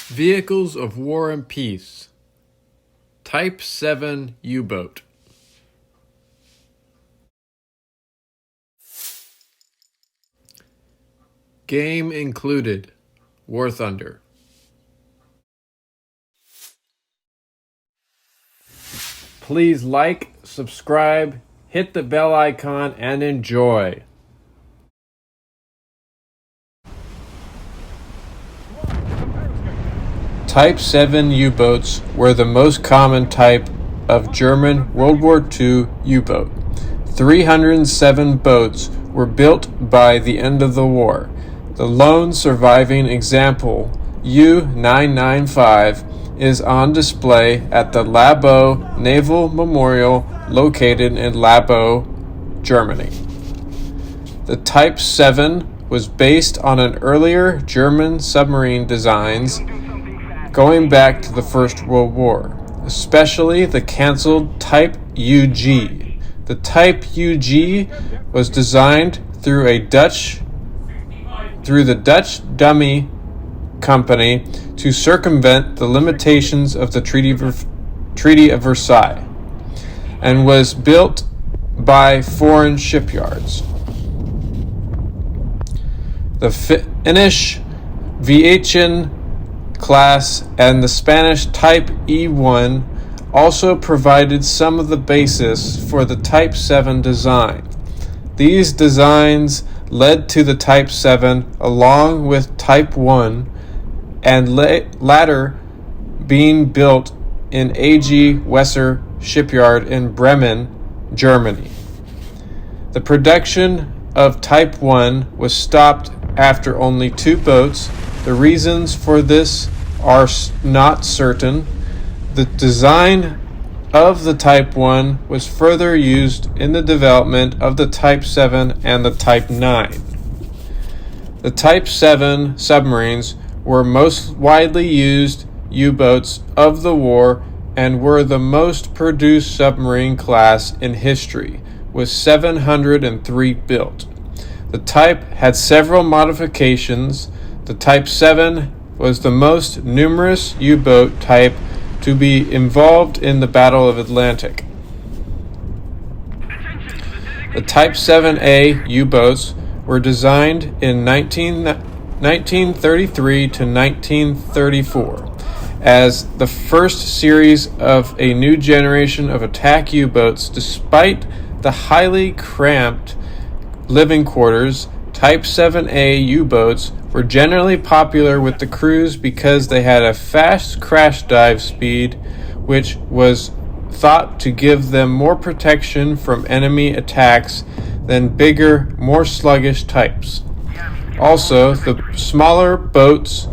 Vehicles of War and Peace. Type 7 U-boat. Game included: War Thunder. Please like, subscribe, hit the bell icon, and enjoy. Type 7 U-boats were the most common type of German World War II U-boat. 307 boats were built by the end of the war. The lone surviving example, U-995, is on display at the Laboe Naval Memorial located in Laboe, Germany. The Type 7 was based on an earlier German submarine designs going back to the First World War, especially the cancelled Type UG. The Type UG was designed through the Dutch Dummy Company to circumvent the limitations of the Treaty of Versailles, and was built by foreign shipyards. The Finnish Viation class and the Spanish Type E1 also provided some of the basis for the Type 7 design. These designs led to the Type 7 along with Type 1 and latter being built in AG Weser shipyard in Bremen, Germany. The production of Type 1 was stopped after only 2 boats. The reasons for this are not certain. The design of the Type 1 was further used in the development of the Type 7 and the Type 9. The Type 7 submarines were most widely used U-boats of the war and were the most produced submarine class in history, with 703 built. The type had several modifications. The Type 7 was the most numerous U-boat type to be involved in the Battle of Atlantic. The Type 7A U-boats were designed in 1933 to 1934 as the first series of a new generation of attack U-boats. Despite the highly cramped living quarters, Type 7A U-boats were generally popular with the crews because they had a fast crash dive speed, which was thought to give them more protection from enemy attacks than bigger, more sluggish types. Also, the smaller boats'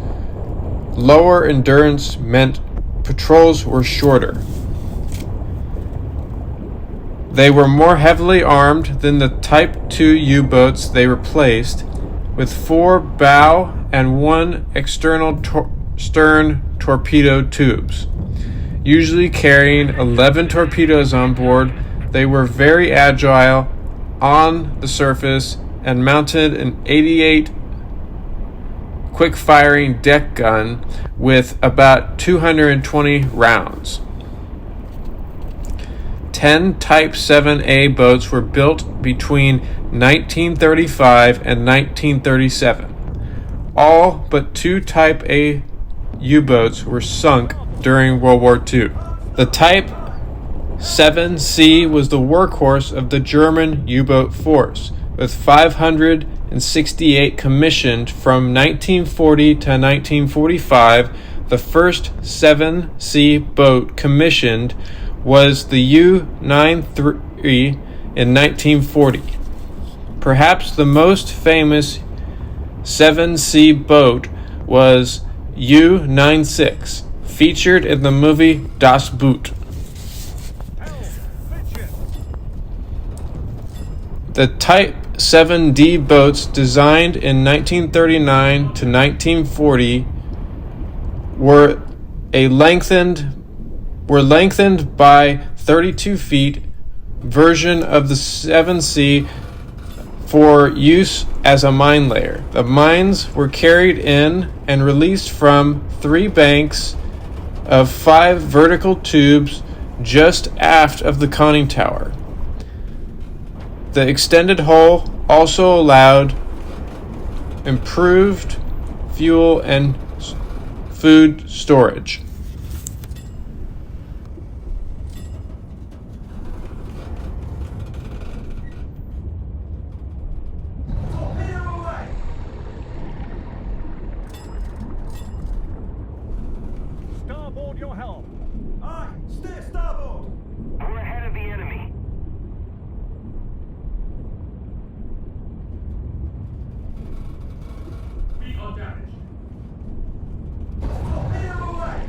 lower endurance meant patrols were shorter. They were more heavily armed than the Type 2 U-boats they replaced, with 4 bow and 1 external stern torpedo tubes. Usually carrying 11 torpedoes on board, they were very agile on the surface and mounted an 88 quick-firing deck gun with about 220 rounds. 10 Type 7A boats were built between 1935 and 1937. All but 2 Type A U-boats were sunk during World War II. The Type 7C was the workhorse of the German U-boat force, with 568 commissioned from 1940 to 1945. The first 7C boat commissioned was the U-93 in 1940. Perhaps the most famous 7C boat was U-96, featured in the movie Das Boot. The Type 7D boats designed in 1939 to 1940 were lengthened by 32 feet version of the 7C for use as a mine layer. The mines were carried in and released from 3 banks of 5 vertical tubes just aft of the conning tower. The extended hull also allowed improved fuel and food storage. Starboard your helm. Aye, steer starboard. We're ahead of the enemy. We are damaged. Torpedo away.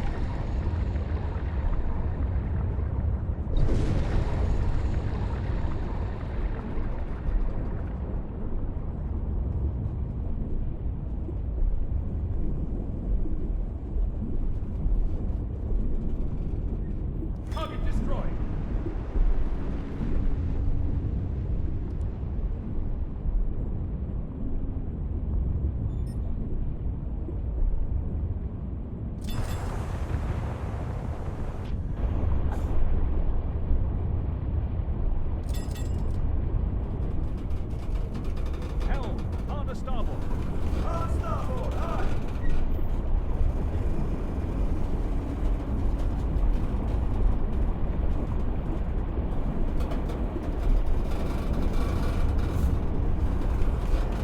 Target destroyed. Helm, hard to starboard. Hard starboard, aye.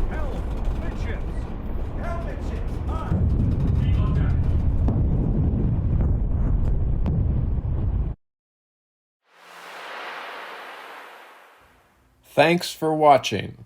Helm, midships. Helm midships, aye. We are damaged. Thanks for watching.